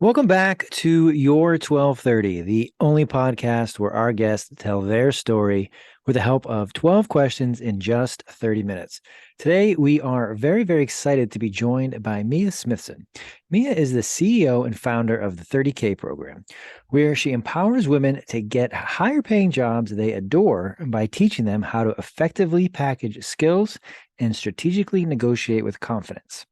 Welcome back to Your 1230, the only podcast where our guests tell their story with the help of 12 questions in just 30 minutes. Today, we are very, very excited to be joined by Mia Smithson. Mia is the CEO and founder of the 30K program, where she empowers women to get higher paying jobs they adore by teaching them how to effectively package skills and strategically negotiate with confidence.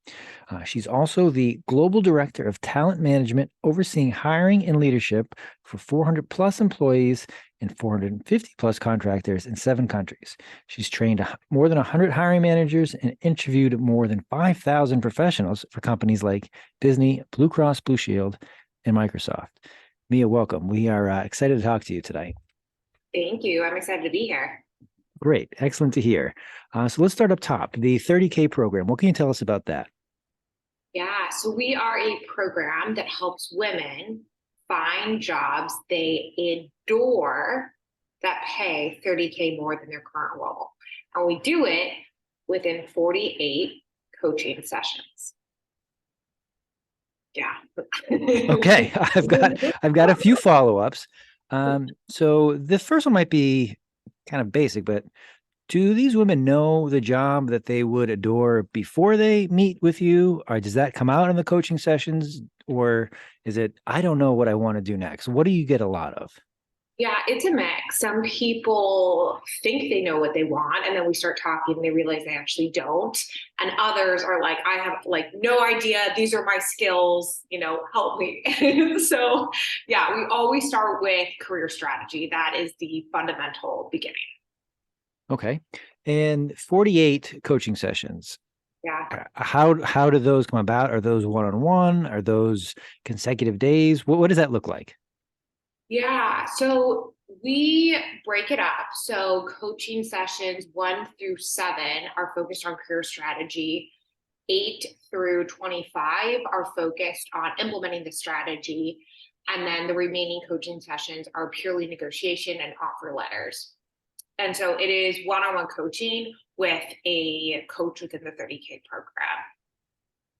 She's also the global director of talent management, overseeing hiring and leadership for 400 plus employees and 450 plus contractors in 7 countries. She's trained more than 100 hiring managers and interviewed more than 5,000 professionals for companies like Disney, Blue Cross Blue Shield, and Microsoft. Mia, welcome. We are excited to talk to you tonight. Thank you. I'm excited to be here. Great. Excellent to hear. So let's start up top. The 30K program. What can you tell us about that? Yeah, so we are a program that helps women find jobs they adore that pay 30K more than their current role. And we do it within 48 coaching sessions. Yeah. Okay, I've got a few follow-ups. So the first one might be kind of basic, but do these women know the job that they would adore before they meet with you, or does that come out in the coaching sessions, or is it, I don't know what I want to do next? What do you get a lot of? Yeah, it's a mix. Some people think they know what they want, and then we start talking and they realize they actually don't. And others are like, I have like no idea. These are my skills, help me. So yeah, we always start with career strategy. That is the fundamental beginning. Okay. And 48 coaching sessions. Yeah. How do those come about? Are those one-on-one? Are those consecutive days? What does that look like? Yeah. So we break it up. So coaching sessions 1 through 7 are focused on career strategy. 8 through 25 are focused on implementing the strategy. And then the remaining coaching sessions are purely negotiation and offer letters. And so it is one-on-one coaching with a coach within the 30K program.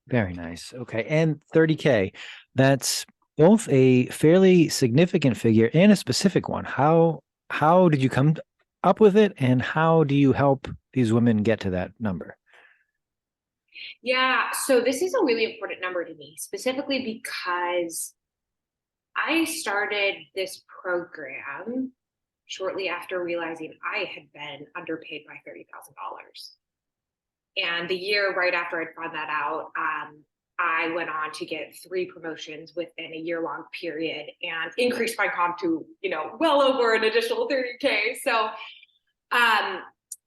Very nice. Okay. And 30K, that's both a fairly significant figure and a specific one. How did you come up with it, and how do you help these women get to that number? Yeah, so this is a really important number to me, specifically because I started this program shortly after realizing I had been underpaid by $30,000. And the year right after I'd found that out, I went on to get 3 promotions within a year-long period and increased my comp to, well over an additional 30K. So,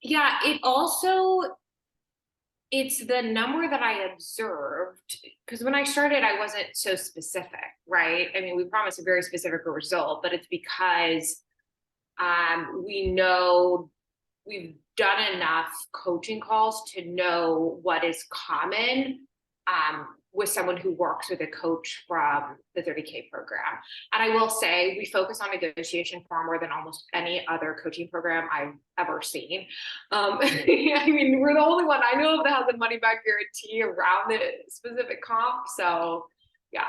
yeah, it's the number that I observed, because when I started, I wasn't so specific, right? I mean, we promised a very specific result, but it's because we know we've done enough coaching calls to know what is common with someone who works with a coach from the 30K program. And I will say we focus on negotiation far more than almost any other coaching program I've ever seen. I mean, we're the only one I know of that has a money back guarantee around the specific comp. So yeah.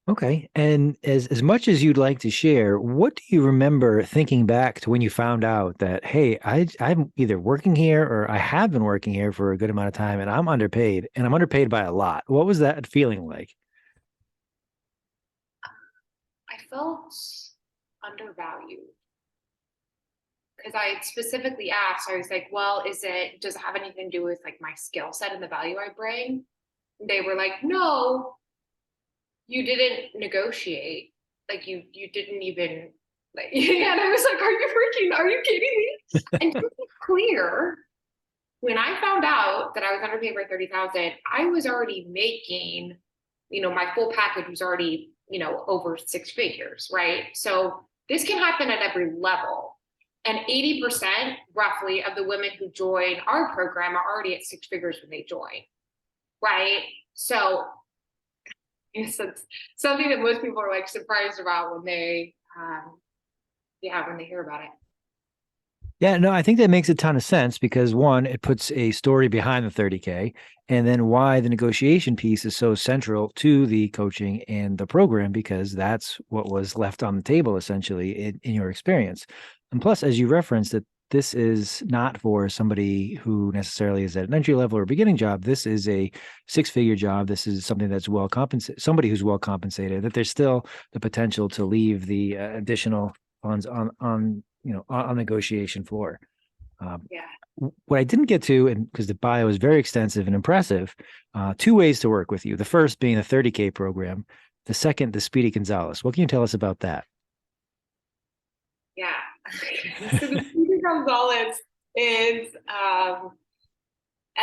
Okay. And as much as you'd like to share, what do you remember thinking back to when you found out that, hey, I'm either working here or I have been working here for a good amount of time and I'm underpaid by a lot. What was that feeling like? I felt undervalued because I specifically asked, I was like, well, does it have anything to do with like my skill set and the value I bring? They were like, no, you didn't negotiate. Like you didn't even like, and I was like, are you kidding me? And to be clear, when I found out that I was underpaid by 30,000, I was already making, my full package was already, over 6 figures, right? So this can happen at every level. And 80% roughly of the women who join our program are already at 6 figures when they join, right? So it's something that most people are like surprised about when they, when they hear about it. Yeah, no, I think that makes a ton of sense because one, it puts a story behind the 30K, and then why the negotiation piece is so central to the coaching and the program because that's what was left on the table essentially in your experience. And plus, as you referenced, that this is not for somebody who necessarily is at an entry level or beginning job. This is a six-figure job. This is something that's well compensated, somebody who's well compensated, that there's still the potential to leave the additional funds on negotiation floor. Um, Yeah. what I didn't get to, and because the bio is very extensive and impressive, two ways to work with you. The first being the 30K program. The second, the Speedy Gonzalez. What can you tell us about that? Yeah. So the Solitro Gonzalez is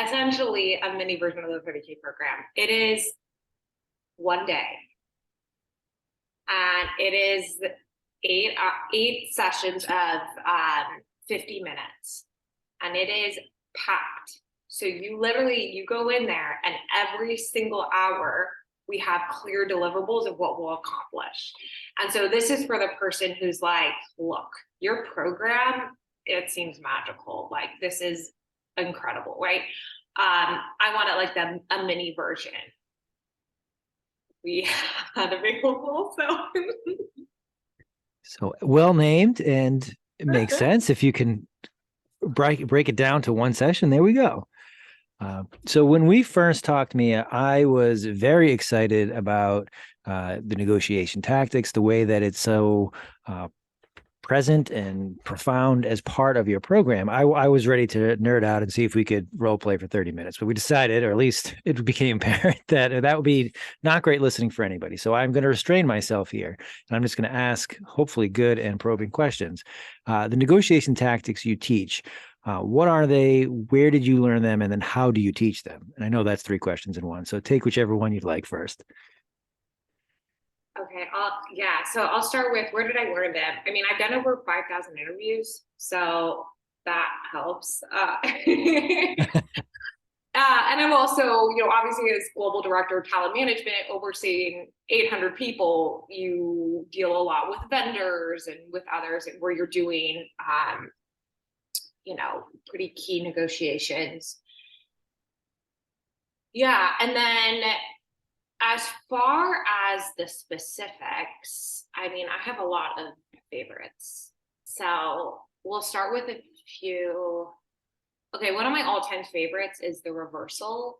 essentially a mini version of the 30K program. It is one day, and it is eight sessions of 50 minutes, and it is packed. So you go in there, and every single hour we have clear deliverables of what we'll accomplish. And so this is for the person who's like, look, your program, it seems magical. Like this is incredible, right? I want it like a mini version. We had available, so So well named, and it makes sense if you can break it down to one session. There we go. So when we first talked, Mia, I was very excited about the negotiation tactics, the way that it's so uh, present and profound as part of your program. I was ready to nerd out and see if we could role play for 30 minutes, but we decided, or at least it became apparent that that would be not great listening for anybody. So I'm going to restrain myself here, and I'm just going to ask hopefully good and probing questions. The negotiation tactics you teach, what are they? Where did you learn them? And then how do you teach them? And I know that's three questions in one. So take whichever one you'd like first. okay, so I'll start with where did I learn them? I mean, I've done over 5,000 interviews, so that helps. And I'm also, obviously as global director of talent management, overseeing 800 people, you deal a lot with vendors and with others where you're doing, pretty key negotiations. Yeah. And then as far as the specifics, I mean, I have a lot of favorites. So we'll start with a few. Okay, one of my all-time favorites is the reversal.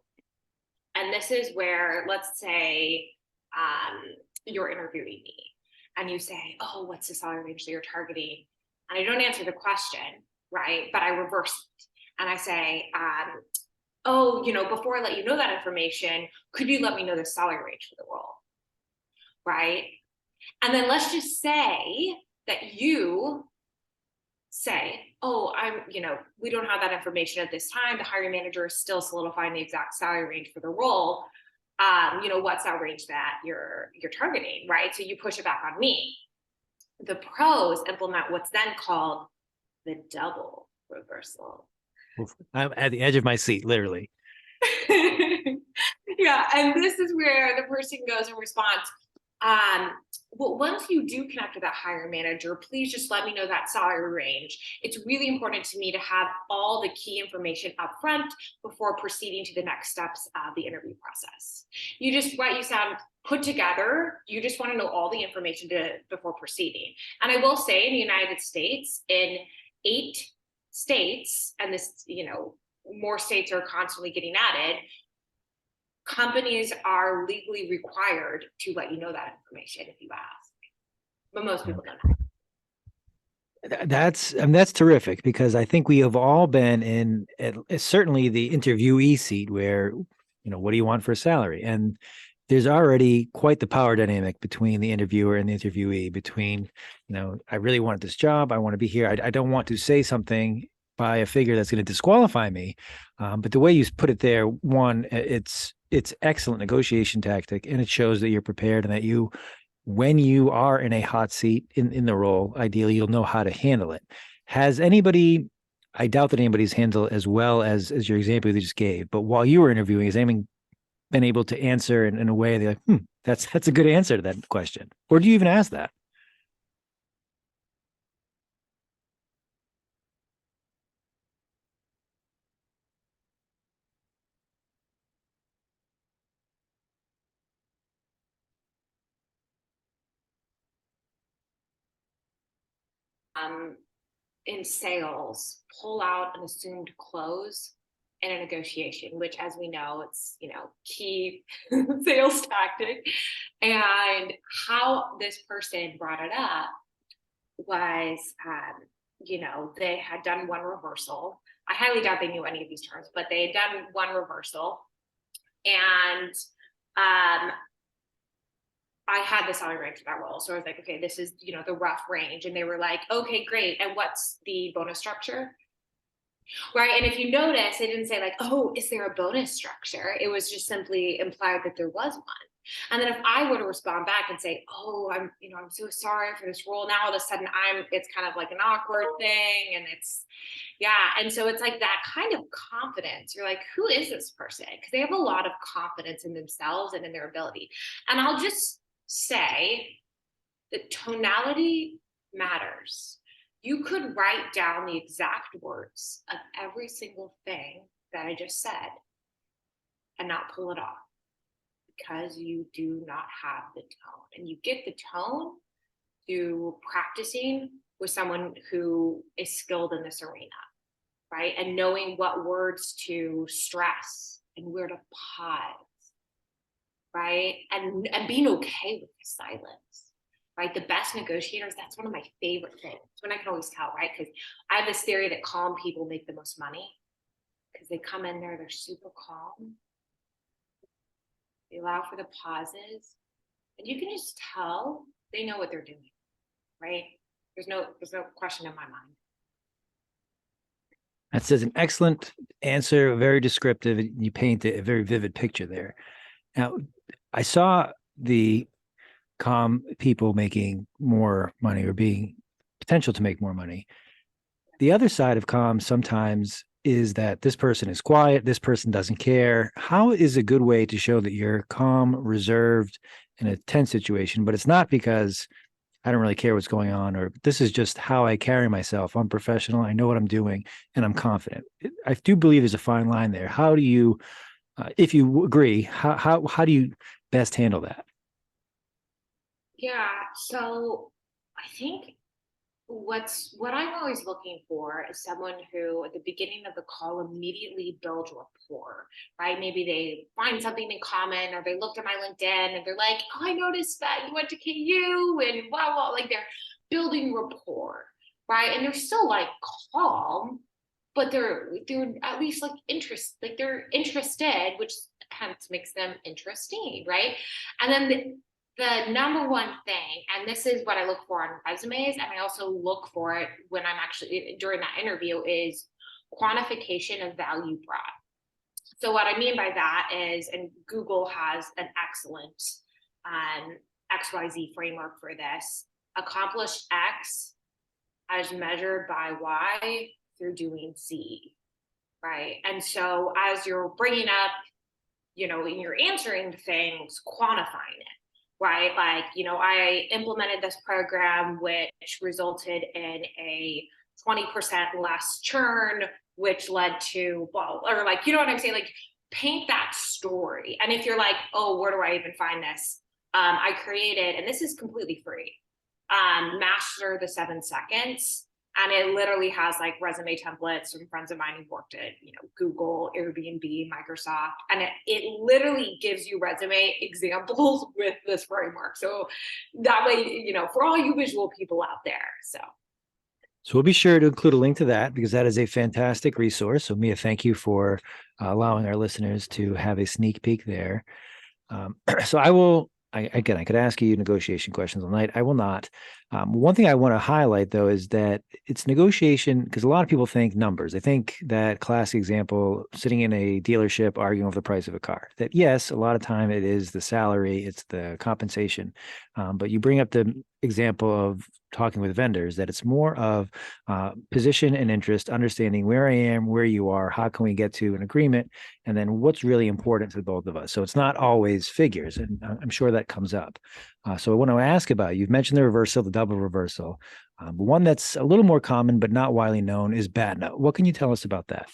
And this is where, let's say, you're interviewing me and you say, oh, what's the salary range that you're targeting? And I don't answer the question, right? But I reverse it. And I say, oh, before I let you know that information, could you let me know the salary range for the role? Right? And then let's just say that you say, oh, we don't have that information at this time. The hiring manager is still solidifying the exact salary range for the role. What's that range that you're targeting, right? So you push it back on me. The pros implement what's then called the double reversal. I'm at the edge of my seat, literally. Yeah, and this is where the person goes in response. Well, once you do connect with that hiring manager, please just let me know that salary range. It's really important to me to have all the key information up front before proceeding to the next steps of the interview process. You sound put together. You just want to know all the information before proceeding. And I will say in the United States, in 8 states, and this, more states are constantly getting added, companies are legally required to let you know that information if you ask, but most people don't know. That's terrific because I think we have all been in certainly the interviewee seat where, what do you want for a salary? And there's already quite the power dynamic between the interviewer and the interviewee between, I really want this job. I want to be here. I don't want to say something by a figure that's going to disqualify me. But the way you put it there, one, it's excellent negotiation tactic, and it shows that you're prepared and that when you are in a hot seat in the role, ideally you'll know how to handle it. I doubt that anybody's handled as well as your example you just gave, but while you were interviewing, has anyone been able to answer in a way they're like, that's a good answer to that question? Or do you even ask that? in sales pull out an assumed close in a negotiation, which, as we know, it's, key sales tactic. And how this person brought it up was, they had done one reversal. I highly doubt they knew any of these terms, but they had done one reversal. And I had the salary range for that role. So I was like, okay, this is, the rough range. And they were like, okay, great. And what's the bonus structure? Right. And if you notice, they didn't say like, oh, is there a bonus structure? It was just simply implied that there was one. And then if I were to respond back and say, oh, I'm so sorry for this role. Now all of a sudden it's kind of like an awkward thing. And yeah. And so it's like that kind of confidence. You're like, who is this person? Because they have a lot of confidence in themselves and in their ability. And I'll just say that tonality matters. You could write down the exact words of every single thing that I just said and not pull it off because you do not have the tone. And you get the tone through practicing with someone who is skilled in this arena, right? And knowing what words to stress and where to pause, right? And being okay with the silence. Right? The best negotiators, that's one of my favorite things. When I can always tell, right? Because I have this theory that calm people make the most money because they come in there, they're super calm. They allow for the pauses. And you can just tell they know what they're doing, right? There's no question in my mind. That's an excellent answer, very descriptive. You paint a very vivid picture there. Now, I saw the calm people making more money or being potential to make more money. The other side of calm sometimes is that this person is quiet, this person doesn't care. How is a good way to show that you're calm, reserved in a tense situation, but it's not because I don't really care what's going on, or this is just how I carry myself. I'm professional, I know what I'm doing, and I'm confident. I do believe there's a fine line there. How do you, if you agree, how do you best handle that? Yeah. So I think what I'm always looking for is someone who at the beginning of the call immediately builds rapport, right? Maybe they find something in common or they looked at my LinkedIn and they're like, oh, I noticed that you went to KU and blah, blah, like they're building rapport, right? And they're still like calm, but they're at least like they're interested, which hence makes them interesting, right? And then the number one thing, and this is what I look for on resumes, and I also look for it when I'm actually during that interview, is quantification of value brought. So what I mean by that is, and Google has an excellent XYZ framework for this, accomplish X as measured by Y through doing Z, right? And so as you're bringing up, when you're answering things, quantifying it, right? Like, I implemented this program, which resulted in a 20% less churn, which led to, well, or like, you know what I'm saying? Like, paint that story. And if you're like, oh, where do I even find this? I created, and this is completely free, Master the 7 Seconds. And it literally has like resume templates from friends of mine who worked at, Google, Airbnb, Microsoft. And it literally gives you resume examples with this framework. So that way, for all you visual people out there. So we'll be sure to include a link to that because that is a fantastic resource. So Mia, thank you for allowing our listeners to have a sneak peek there. So I could ask you negotiation questions all night. I will not. One thing I want to highlight, though, is that it's negotiation because a lot of people think numbers. They think that classic example, sitting in a dealership arguing over the price of a car, that yes, a lot of time it is the salary, it's the compensation. But you bring up the example of talking with vendors, that it's more of position and interest, understanding where I am, where you are, how can we get to an agreement, and then what's really important to both of us. So it's not always figures, and I'm sure that comes up. So I want to ask about, you've mentioned the reversal, the double reversal. One that's a little more common but not widely known is bad note. What can you tell us about that?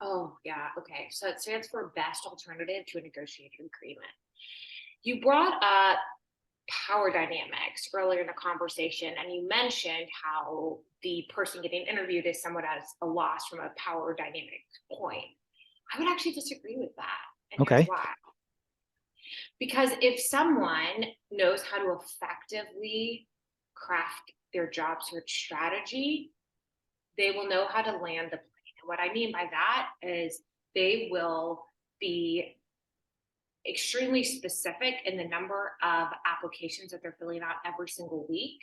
Oh, yeah. Okay. So it stands for best alternative to a negotiated agreement. You brought up power dynamics earlier in the conversation, and you mentioned how the person getting interviewed is somewhat at a loss from a power dynamic point. I would actually disagree with that. And here's Okay. why. Because if someone knows how to effectively craft their job search strategy, they will know how to land the plane. And what I mean by that is they will be extremely specific in the number of applications that they're filling out every single week.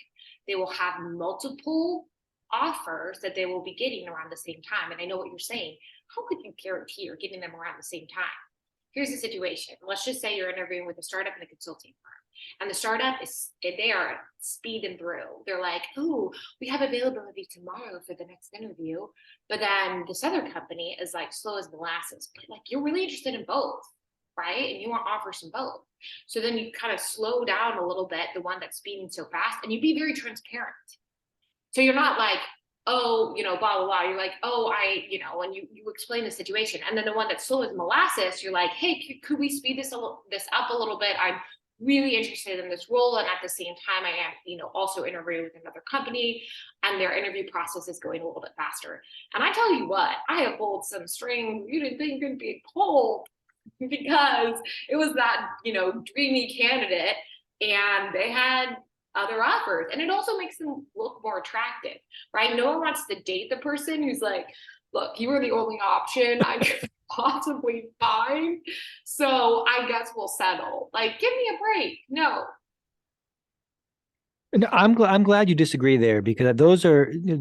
They will have multiple offers that they will be getting around the same time. And I know what you're saying. How could you guarantee you're getting them around the same time? Here's the situation. Let's just say you're interviewing with a startup and a consulting firm. And the startup they are speeding through. They're like, oh, we have availability tomorrow for the next interview. But then this other company is like slow as molasses. But like, you're really interested in both, right? And you want offers from both. So then you kind of slow down a little bit, the one that's speeding so fast, and you be very transparent. So you're not like, oh, blah, blah, blah. You're like, oh, and you explain the situation. And then the one that's slow as molasses, you're like, hey, could we speed this up a little bit? I'm really interested in this role. And at the same time, I am, also interviewing with another company, and their interview process is going a little bit faster. And I tell you what, I have pulled some strings you didn't think could be pulled, because it was that, dreamy candidate, and they had other offers. And it also makes them look more attractive, right? No one wants to date the person who's like, look, you were the only option I could possibly find, so I guess we'll settle. Like, give me a break. No. No, I'm glad you disagree there, because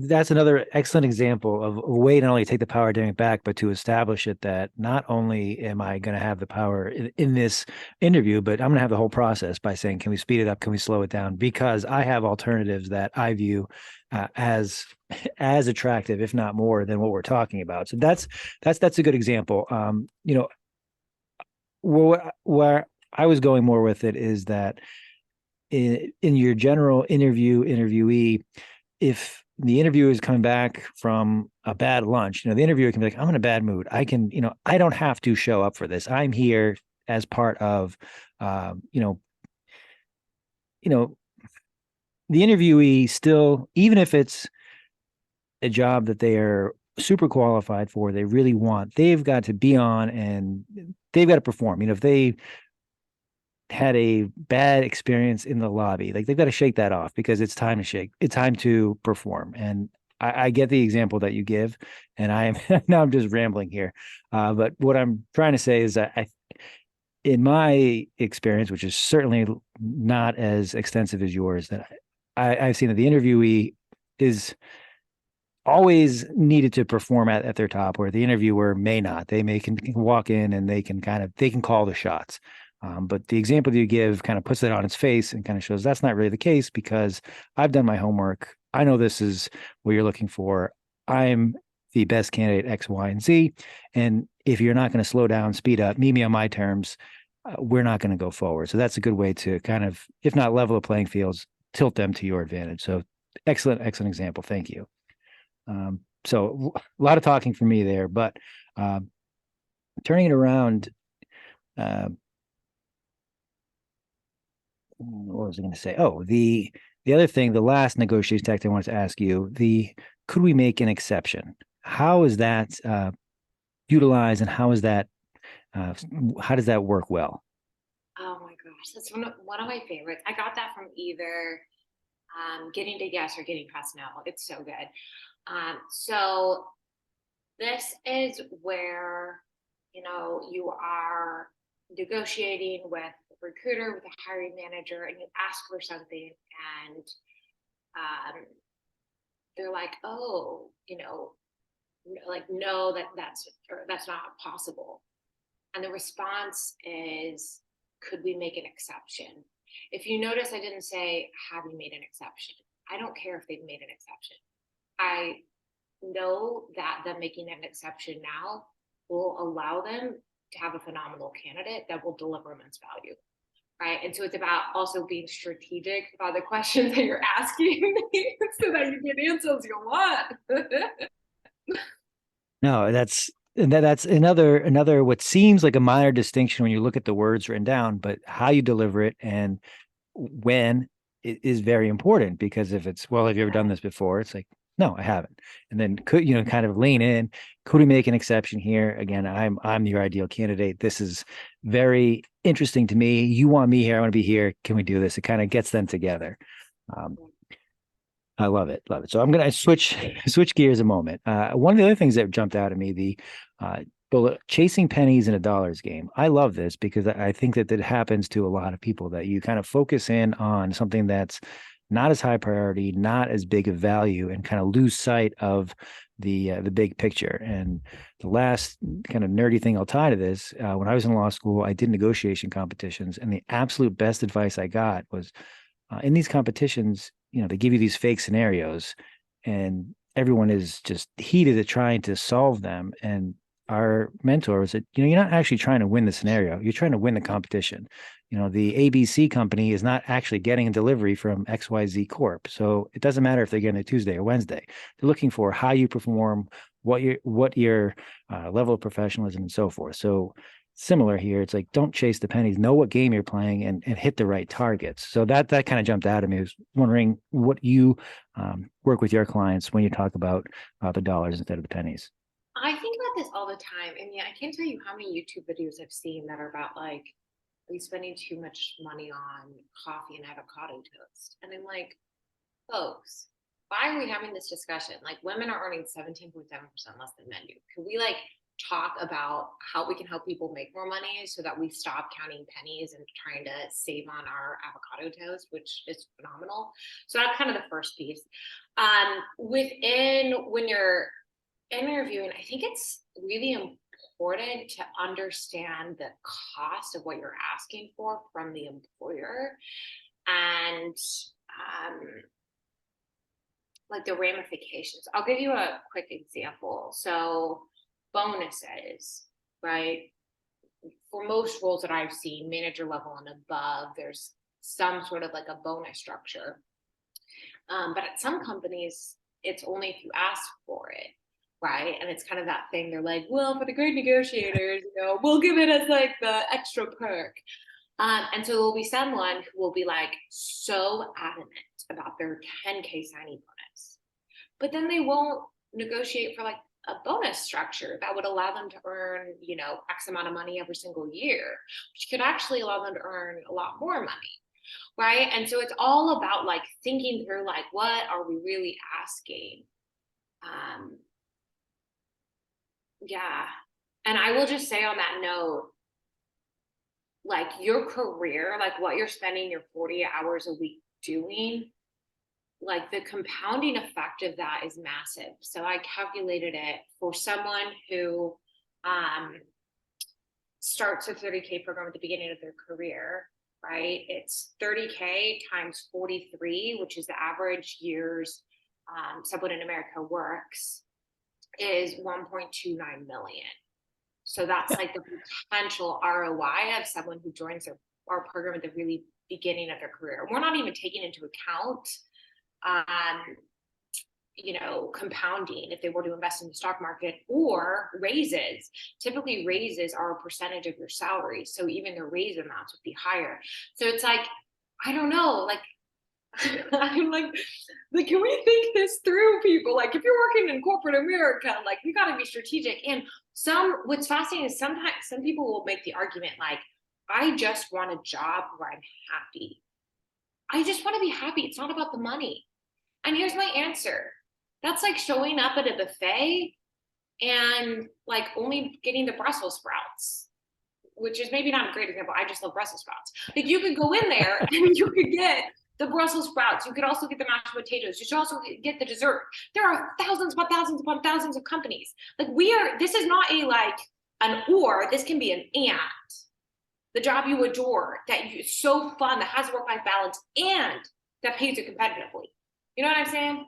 that's another excellent example of a way not only to take the power dynamic back, but to establish it that not only am I going to have the power in this interview, but I'm going to have the whole process by saying, can we speed it up? Can we slow it down? Because I have alternatives that I view as attractive, if not more, than what we're talking about. So that's a good example. Where I was going more with it is that in your general interviewee, if the interviewer is coming back from a bad lunch, the interviewer can be like, I'm in a bad mood. I don't have to show up for this. I'm here as part of, uh, you know, the interviewee still, even if it's a job that they are super qualified for, they really want, they've got to be on and they've got to perform. If they had a bad experience in the lobby, like they've got to shake that off, because it's time to perform. And I get the example that you give, and I am now I'm just rambling here. But what I'm trying to say is that in my experience, which is certainly not as extensive as yours, that I've seen that the interviewee is always needed to perform at their top, where the interviewer may not. They can walk in and they can call the shots. But the example that you give kind of puts it on its face and kind of shows that's not really the case, because I've done my homework. I know this is what you're looking for. I'm the best candidate X, Y, and Z. And if you're not going to slow down, speed up, meet me on my terms, we're not going to go forward. So that's a good way to kind of, if not level the playing fields, tilt them to your advantage. So excellent example. Thank you. So a lot of talking for me there, but turning it around, what was I going to say? Oh, the other thing, the last negotiation tactic I wanted to ask you, could we make an exception? How is that utilized, and how does that work well? Oh my gosh, that's one of my favorites. I got that from either Getting to Yes or Getting Past No. It's so good. So this is where, you are negotiating with a recruiter, with a hiring manager, and you ask for something, and they're like, oh, like, no, that's not possible. And the response is, could we make an exception? If you notice, I didn't say, have you made an exception? I don't care if they've made an exception. I know that them making an exception now will allow them to have a phenomenal candidate that will deliver immense value. Right. And so it's about also being strategic about the questions that you're asking so that you get answers you want. No, that's another what seems like a minor distinction when you look at the words written down, but how you deliver it and when is very important, because if it's, well, have you ever done this before? It's like, no, I haven't. And then could, kind of lean in, could we make an exception here? Again, I'm your ideal candidate. This is very interesting to me. You want me here, I want to be here. Can we do this? It kind of gets them together. Um, I love it, love it. So I'm gonna switch gears a moment. One of the other things that jumped out at me, the chasing pennies in a dollars game. I love this because I think that happens to a lot of people, that you kind of focus in on something that's not as high priority, not as big of value, and kind of lose sight of the big picture. And the last kind of nerdy thing I'll tie to this, when I was in law school, I did negotiation competitions, and the absolute best advice I got was, in these competitions, they give you these fake scenarios, and everyone is just heated at trying to solve them. And our mentor said, you're not actually trying to win the scenario, you're trying to win the competition. The ABC company is not actually getting a delivery from XYZ Corp. So it doesn't matter if they're getting it Tuesday or Wednesday. They're looking for how you perform, what your level of professionalism, and so forth. So similar here, it's like, don't chase the pennies, know what game you're playing, and hit the right targets. So that kind of jumped out at me. I was wondering what you work with your clients when you talk about the dollars instead of the pennies. I think about this all the time. And yeah, I can't tell you how many YouTube videos I've seen that are about like, are you spending too much money on coffee and avocado toast? And I'm like, folks, why are we having this discussion? Like, women are earning 17.7% less than men do. Can we like talk about how we can help people make more money so that we stop counting pennies and trying to save on our avocado toast, which is phenomenal. So that's kind of the first piece. Within when you're interviewing, I think it's really important to understand the cost of what you're asking for from the employer, and like the ramifications. I'll give you a quick example. So bonuses, right? For most roles that I've seen, manager level and above, there's some sort of like a bonus structure. But at some companies, it's only if you ask for it, right? And it's kind of that thing. They're like, well, for the great negotiators, we'll give it as like the extra perk. And so there'll be someone who will be like so adamant about their 10K signing bonus, but then they won't negotiate for like a bonus structure that would allow them to earn, X amount of money every single year, which could actually allow them to earn a lot more money. Right. And so it's all about like thinking through, like, what are we really asking? Yeah. And I will just say on that note, like your career, like what you're spending your 40 hours a week doing, like the compounding effect of that is massive. So I calculated it for someone who starts a 30K program at the beginning of their career, right? It's 30K times 43, which is the average years someone in America works, is 1.29 million. So that's like the potential ROI of someone who joins our program at the really beginning of their career. We're not even taking into account, compounding if they were to invest in the stock market, or raises. Typically raises are a percentage of your salary. So even the raise amounts would be higher. So it's like, I don't know, like, I'm like, can we think this through, people? Like, if you're working in corporate America, like, we got to be strategic. And what's fascinating is sometimes some people will make the argument, like, I just want a job where I'm happy. I just want to be happy. It's not about the money. And here's my answer. That's like showing up at a buffet and like only getting the Brussels sprouts, which is maybe not a great example. I just love Brussels sprouts. Like, you could go in there and you could get the Brussels sprouts. You could also get the mashed potatoes. You should also get the dessert. There are thousands upon thousands upon thousands of companies. Like, this is not this can be an and. The job you adore, it's so fun, that has work-life balance, and that pays you competitively. You know what I'm saying?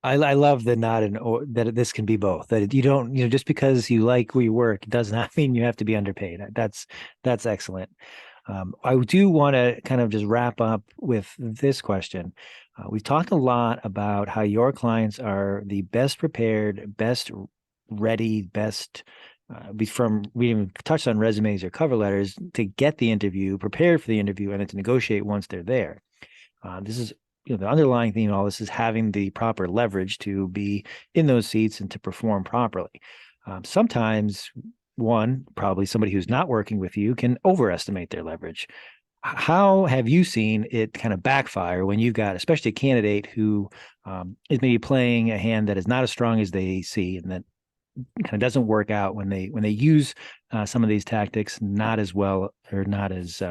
I love the not and or that this can be both. That you don't, just because you like where you work does not mean you have to be underpaid. That's excellent. I do want to kind of just wrap up with this question. We've talked a lot about how your clients are the best prepared, best ready, best we even touched on resumes or cover letters to get the interview, prepared for the interview, and then to negotiate once they're there. This is, the underlying theme of all this is having the proper leverage to be in those seats and to perform properly. Sometimes probably somebody who's not working with you can overestimate their leverage. How have you seen it kind of backfire when you've got, especially a candidate who is maybe playing a hand that is not as strong as they see, and that kind of doesn't work out when they use some of these tactics not as well, or not as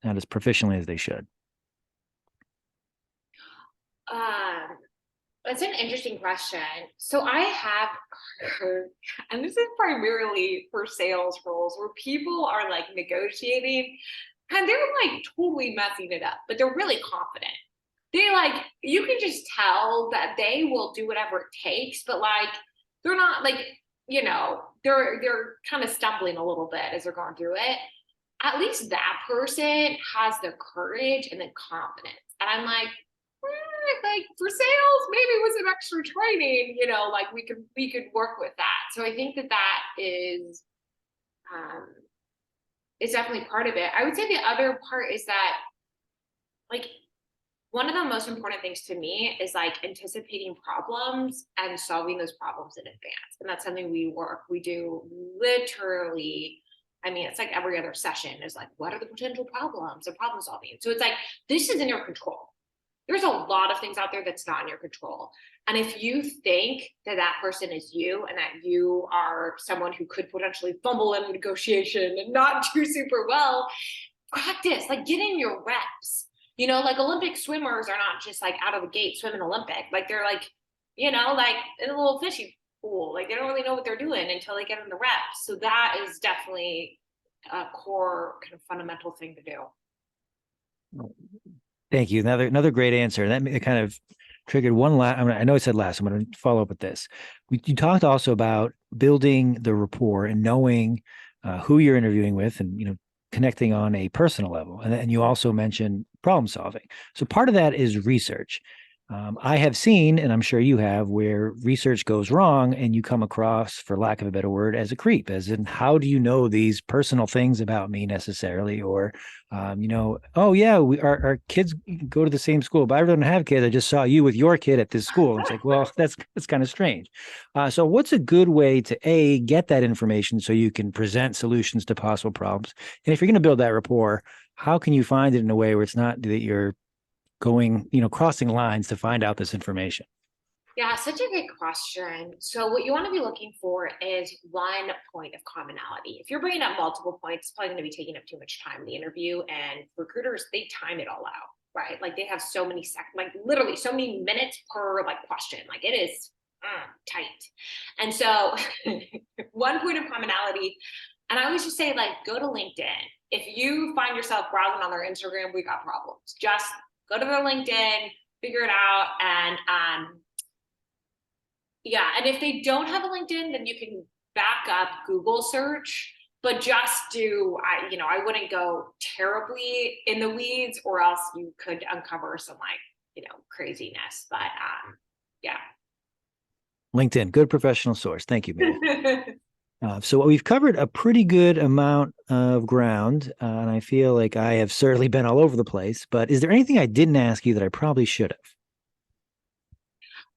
proficiently as they should? That's an interesting question. So I have heard, and this is primarily for sales roles where people are like negotiating and they're like totally messing it up, but they're really confident. They like, you can just tell that they will do whatever it takes, but like, they're not like, they're kind of stumbling a little bit as they're going through it. At least that person has the courage and the confidence. And I'm like for sales, maybe with some extra training, like we could work with that. So I think that is definitely part of it. I would say the other part is that like one of the most important things to me is like anticipating problems and solving those problems in advance. And that's something we do literally. I mean, it's like every other session is like, what are the potential problems and problem solving? So it's like, this is in your control. There's a lot of things out there that's not in your control. And if you think that person is you and that you are someone who could potentially fumble in negotiation and not do super well, practice, like get in your reps. Like Olympic swimmers are not just like out of the gate swimming Olympic. Like they're like, like in a little fishy pool. Like they don't really know what they're doing until they get in the reps. So that is definitely a core kind of fundamental thing to do. Thank you. Another great answer. That kind of triggered one last. I know I said last. I'm going to follow up with this. You talked also about building the rapport and knowing who you're interviewing with, and connecting on a personal level. And you also mentioned problem solving. So part of that is research. I have seen, and I'm sure you have, where research goes wrong and you come across, for lack of a better word, as a creep, as in, how do you know these personal things about me necessarily? Or, oh yeah, our kids go to the same school, but I don't have kids. I just saw you with your kid at this school. It's like, well, that's kind of strange. So what's a good way to get that information so you can present solutions to possible problems? And if you're going to build that rapport, how can you find it in a way where it's not that you're going, crossing lines to find out this information? Yeah, such a good question. So what you want to be looking for is one point of commonality. If you're bringing up multiple points, it's probably going to be taking up too much time in the interview, and recruiters, they time it all out, right? Like they have so many like literally so many minutes per like question. Like it is tight. And so one point of commonality, and I always just say like, go to LinkedIn. If you find yourself browsing on their Instagram, we got problems. Just go to their LinkedIn, figure it out. And yeah, and if they don't have a LinkedIn, then you can back up Google search, but just I wouldn't go terribly in the weeds, or else you could uncover some craziness. But yeah. LinkedIn, good professional source. Thank you, Mia. So we've covered a pretty good amount of ground, and I feel like I have certainly been all over the place. But is there anything I didn't ask you that I probably should have?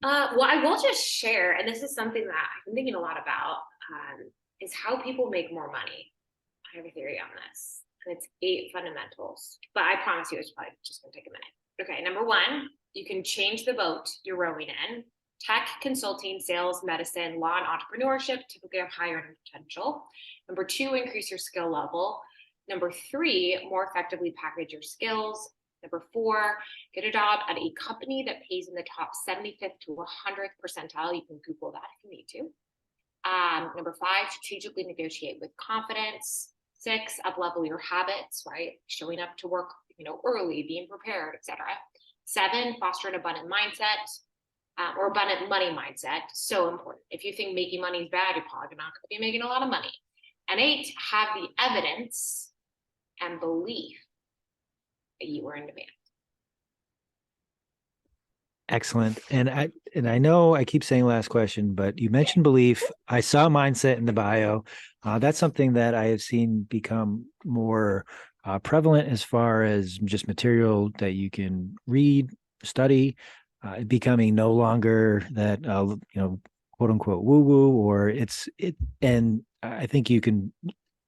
Well, I will just share, and this is something that I've been thinking a lot about, is how people make more money. I have a theory on this, and it's 8 fundamentals, but I promise you it's probably just going to take a minute. Okay, number 1, you can change the boat you're rowing in. Tech, consulting, sales, medicine, law, and entrepreneurship typically have higher earning potential. Number 2, increase your skill level. Number 3, more effectively package your skills. Number 4, get a job at a company that pays in the top 75th to 100th percentile. You can Google that if you need to. Number 5, strategically negotiate with confidence. 6, up-level your habits, right? Showing up to work, early, being prepared, etc. 7, foster an abundant mindset. Or abundant money mindset. So important. If you think making money is bad, you're probably not going to be making a lot of money. And 8, have the evidence and belief that you are in demand. Excellent. And I know I keep saying last question, but you mentioned belief. I saw mindset in the bio. That's something that I have seen become more prevalent as far as just material that you can read, study, becoming no longer that quote unquote woo woo, or it. And I think you can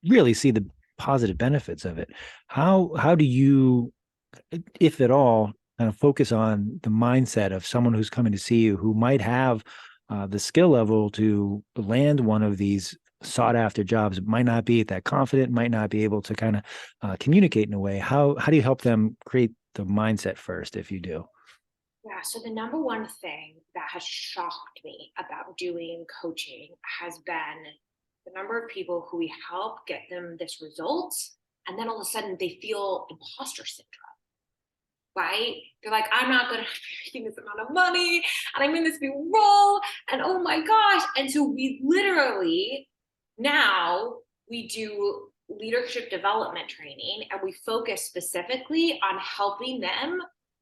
really see the positive benefits of it. How do you, if at all, kind of focus on the mindset of someone who's coming to see you who might have the skill level to land one of these sought after jobs, might not be that confident, might not be able to kind of communicate in a way. How do you help them create the mindset first, if you do? Yeah, so the number one thing that has shocked me about doing coaching has been the number of people who we help get them this result, and then all of a sudden they feel imposter syndrome, right? They're like, I'm not going to making this amount of money, and I'm in this new role, and oh my gosh. And so we literally now we do leadership development training, and we focus specifically on helping them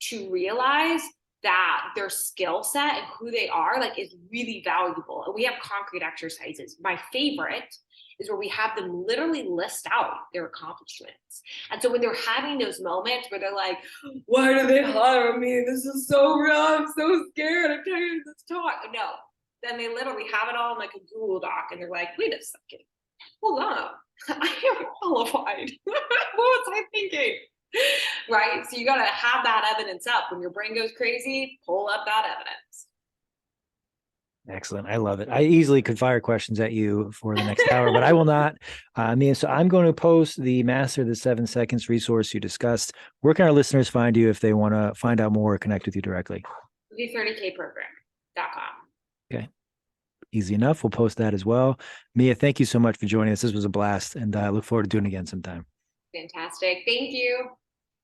to realize that their skill set and who they are like is really valuable. And we have concrete exercises. My favorite is where we have them literally list out their accomplishments. And so when they're having those moments where they're like, why do they hire me? This is so real. I'm so scared. I'm tired of this talk. No. Then they literally have it all in like a Google Doc, and they're like, wait a second. Hold on. I am qualified. What was I thinking? Right? So you got to have that evidence up. When your brain goes crazy, pull up that evidence. Excellent. I love it. I easily could fire questions at you for the next hour, but I will not. Mia, so I'm going to post the Master the 7 Seconds resource you discussed. Where can our listeners find you if they want to find out more or connect with you directly? The 30kprogram.com. Okay. Easy enough. We'll post that as well. Mia, thank you so much for joining us. This was a blast, and I look forward to doing it again sometime. Fantastic. Thank you.